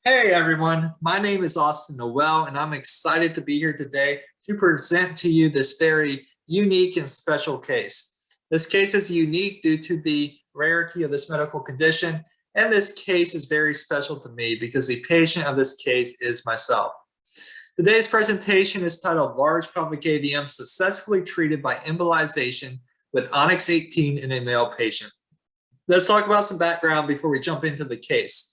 Hey everyone, my name is Austin Noel, and I'm excited to be here today to present to you this very unique and special case. This case is unique due to the rarity of this medical condition, and this case is very special to me because the patient of this case is myself. Today's presentation is titled Large Pelvic AVM Successfully Treated by Embolization with Onyx 18 in a Male Patient. Let's talk about some background before we jump into the case.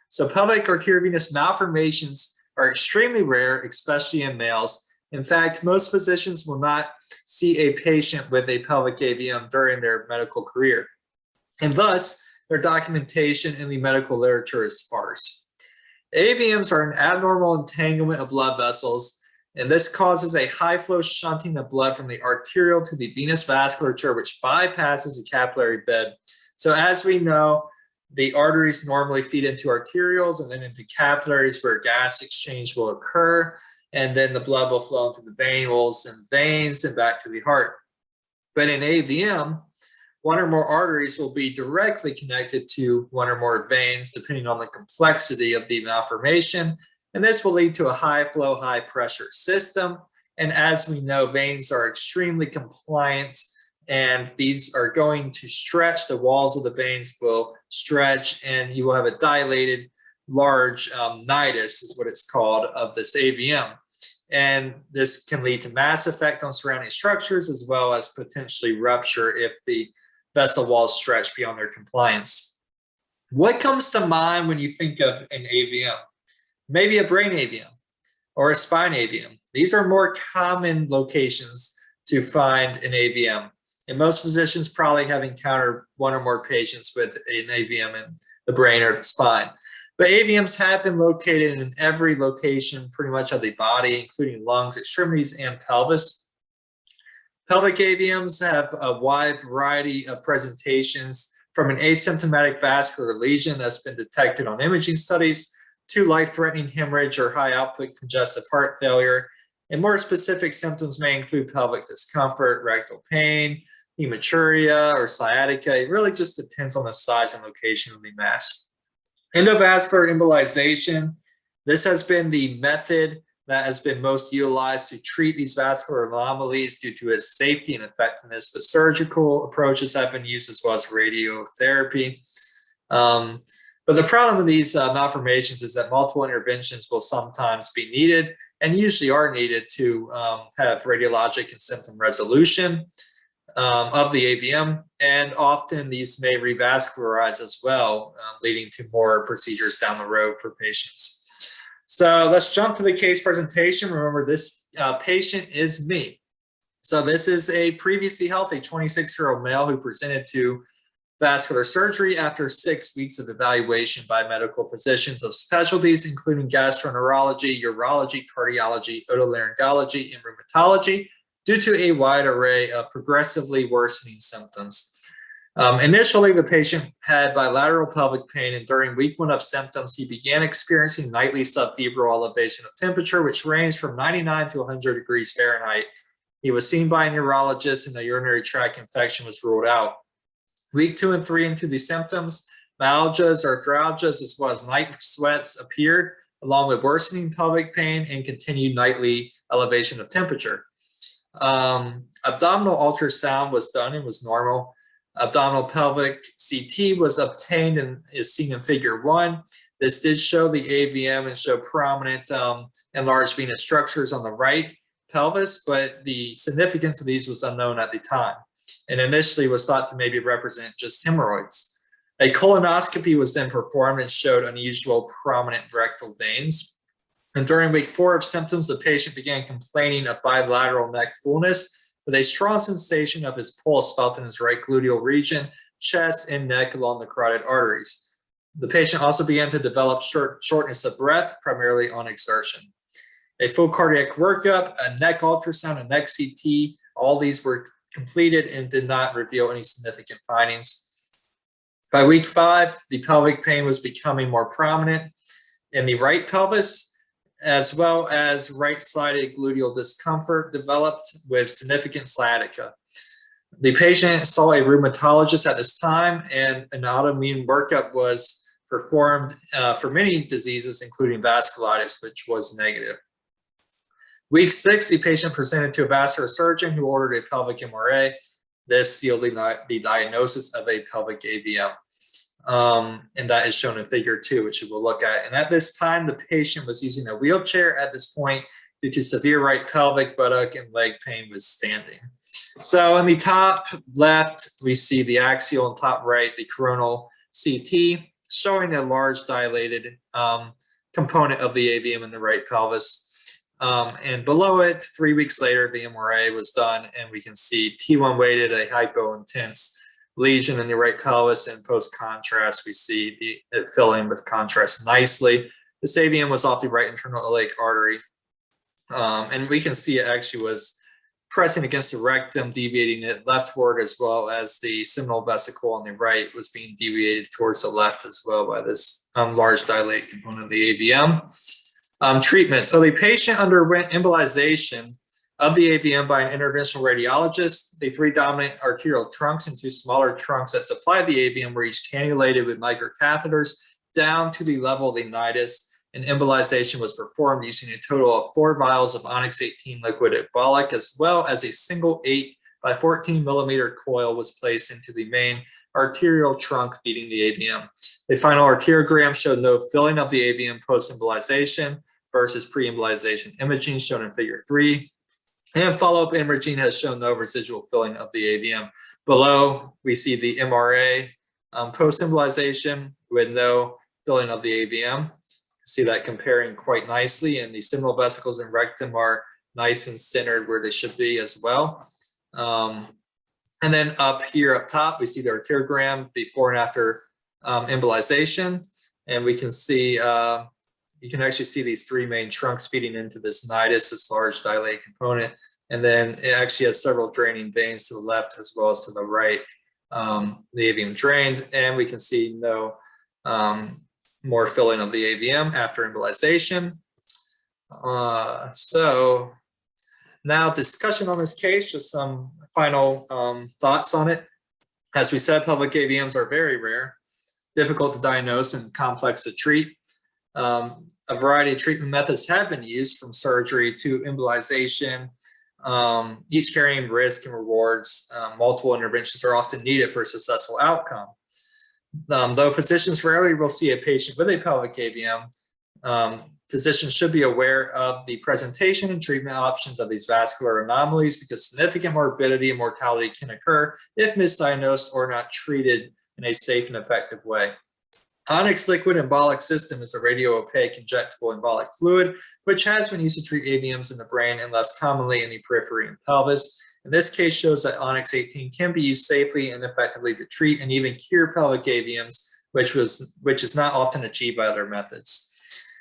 So pelvic arteriovenous malformations are extremely rare, especially in males. In fact, most physicians will not see a patient with a pelvic AVM during their medical career, and thus their documentation in the medical literature is sparse. AVMs are an abnormal entanglement of blood vessels, and this causes a high flow shunting of blood from the arterial to the venous vasculature, which bypasses the capillary bed. So as we know, the arteries normally feed into arterioles and then into capillaries where gas exchange will occur, and then the blood will flow into the venules and veins and back to the heart. But in AVM, one or more arteries will be directly connected to one or more veins, depending on the complexity of the malformation, and this will lead to a high flow, high pressure system. And as we know, veins are extremely compliant, and these are going to stretch. The walls of the veins will stretch, and you will have a dilated large nidus is what it's called of this AVM. And this can lead to mass effect on surrounding structures, as well as potentially rupture if the vessel walls stretch beyond their compliance. What comes to mind when you think of an AVM? Maybe a brain AVM or a spine AVM. These are more common locations to find an AVM. And most physicians probably have encountered one or more patients with an AVM in the brain or the spine. But AVMs have been located in every location pretty much of the body, including lungs, extremities, and pelvis. Pelvic AVMs have a wide variety of presentations, from an asymptomatic vascular lesion that's been detected on imaging studies to life-threatening hemorrhage or high-output congestive heart failure. And more specific symptoms may include pelvic discomfort, rectal pain, hematuria, or sciatica. It really just depends on the size and location of the mass. Endovascular embolization. This has been the method that has been most utilized to treat these vascular anomalies due to its safety and effectiveness, but surgical approaches have been used as well as radiotherapy. But the problem with these malformations is that multiple interventions will sometimes be needed, and usually are needed to have radiologic and symptom resolution of the AVM, and often these may revascularize as well, leading to more procedures down the road for patients. So let's jump to the case presentation. Remember, this patient is me. So this is a previously healthy 26-year-old male who presented to vascular surgery after 6 weeks of evaluation by medical physicians of specialties including gastroenterology, urology, cardiology, otolaryngology, and rheumatology, due to a wide array of progressively worsening symptoms. Initially, the patient had bilateral pelvic pain, and during week 1 of symptoms, he began experiencing nightly subfebrile elevation of temperature, which ranged from 99 to 100 degrees Fahrenheit. He was seen by a neurologist, and a urinary tract infection was ruled out. Week 2 and 3 into the symptoms, myalgias, arthralgias, as well as night sweats appeared, along with worsening pelvic pain and continued nightly elevation of temperature. Abdominal ultrasound was done and was normal. Abdominal pelvic CT was obtained and is seen in figure 1. This did show the AVM and show prominent enlarged venous structures on the right pelvis, but the significance of these was unknown at the time, and initially was thought to maybe represent just hemorrhoids. A colonoscopy was then performed and showed unusual prominent rectal veins. And during week 4 of symptoms, the patient began complaining of bilateral neck fullness with a strong sensation of his pulse felt in his right gluteal region, chest, and neck along the carotid arteries. The patient also began to develop shortness of breath, primarily on exertion. A full cardiac workup, a neck ultrasound, a neck CT, all these were completed and did not reveal any significant findings. By week 5, the pelvic pain was becoming more prominent in the right pelvis, as well as right-sided gluteal discomfort developed with significant sciatica. The patient saw a rheumatologist at this time, and an autoimmune workup was performed for many diseases, including vasculitis, which was negative. Week 6, the patient presented to a vascular surgeon who ordered a pelvic MRA. This yielded the diagnosis of a pelvic AVM. And that is shown in figure 2, which we will look at. And at this time, the patient was using a wheelchair at this point due to severe right pelvic, buttock, and leg pain with standing. So in the top left, we see the axial, and top right, the coronal CT, showing a large dilated component of the AVM in the right pelvis. And below it, 3 weeks later, the MRA was done, and we can see T1 weighted, a hypointense lesion in the right pelvis, and post-contrast, we see it filling with contrast nicely. This AVM was off the right internal iliac artery, and we can see it actually was pressing against the rectum, deviating it leftward, as well as the seminal vesicle on the right was being deviated towards the left as well by this large dilated component of the AVM. Treatment. So the patient underwent embolization of the AVM by an interventional radiologist. The 3 dominant arterial trunks and 2 smaller trunks that supplied the AVM were each cannulated with microcatheters down to the level of the nidus, and embolization was performed using a total of 4 vials of Onyx 18 liquid embolic, as well as a single 8 by 14 millimeter coil was placed into the main arterial trunk feeding the AVM. The final arteriogram showed no filling of the AVM post-embolization versus pre-embolization imaging, shown in figure 3. And follow-up imaging has shown no residual filling of the AVM. Below, we see the MRA post-embolization with no filling of the AVM. See that comparing quite nicely, and the seminal vesicles and rectum are nice and centered where they should be as well. And then up here up top, we see the arteriogram before and after embolization, and we can see you can actually see these 3 main trunks feeding into this nidus, this large dilated component, and then it actually has several draining veins to the left as well as to the right. The AVM drained, and we can see no more filling of the AVM after embolization. So now discussion on this case, just some final thoughts on it. As we said, pelvic AVMs are very rare, difficult to diagnose, and complex to treat. A variety of treatment methods have been used, from surgery to embolization, each carrying risk and rewards. Multiple interventions are often needed for a successful outcome. Though physicians rarely will see a patient with a pelvic AVM, physicians should be aware of the presentation and treatment options of these vascular anomalies, because significant morbidity and mortality can occur if misdiagnosed or not treated in a safe and effective way. Onyx liquid embolic system is a radio-opaque injectable embolic fluid, which has been used to treat AVMs in the brain and less commonly in the periphery and pelvis. In this case, shows that Onyx 18 can be used safely and effectively to treat and even cure pelvic AVMs, which is not often achieved by other methods.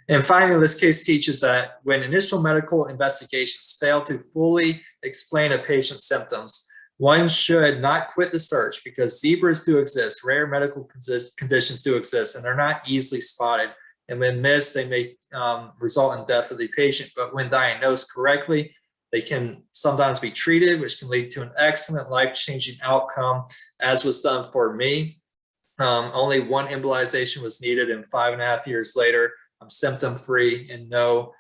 And finally, this case teaches that when initial medical investigations fail to fully explain a patient's symptoms, one should not quit the search, because zebras do exist, rare medical conditions do exist, and they're not easily spotted. And when missed, they may result in death of the patient. But when diagnosed correctly, they can sometimes be treated, which can lead to an excellent life-changing outcome, as was done for me. Only 1 embolization was needed, and 5.5 years later, I'm symptom-free, and no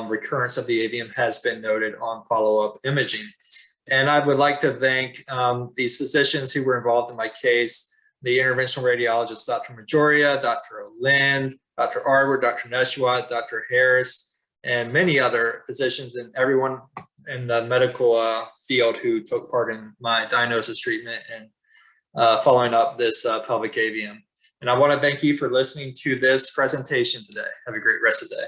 recurrence of the AVM has been noted on follow-up imaging. And I would like to thank these physicians who were involved in my case, the interventional radiologist, Dr. Majoria, Dr. Lind, Dr. Arwood, Dr. Neshwat, Dr. Harris, and many other physicians, and everyone in the medical field who took part in my diagnosis, treatment, and following up this pelvic AVM. And I want to thank you for listening to this presentation today. Have a great rest of the day.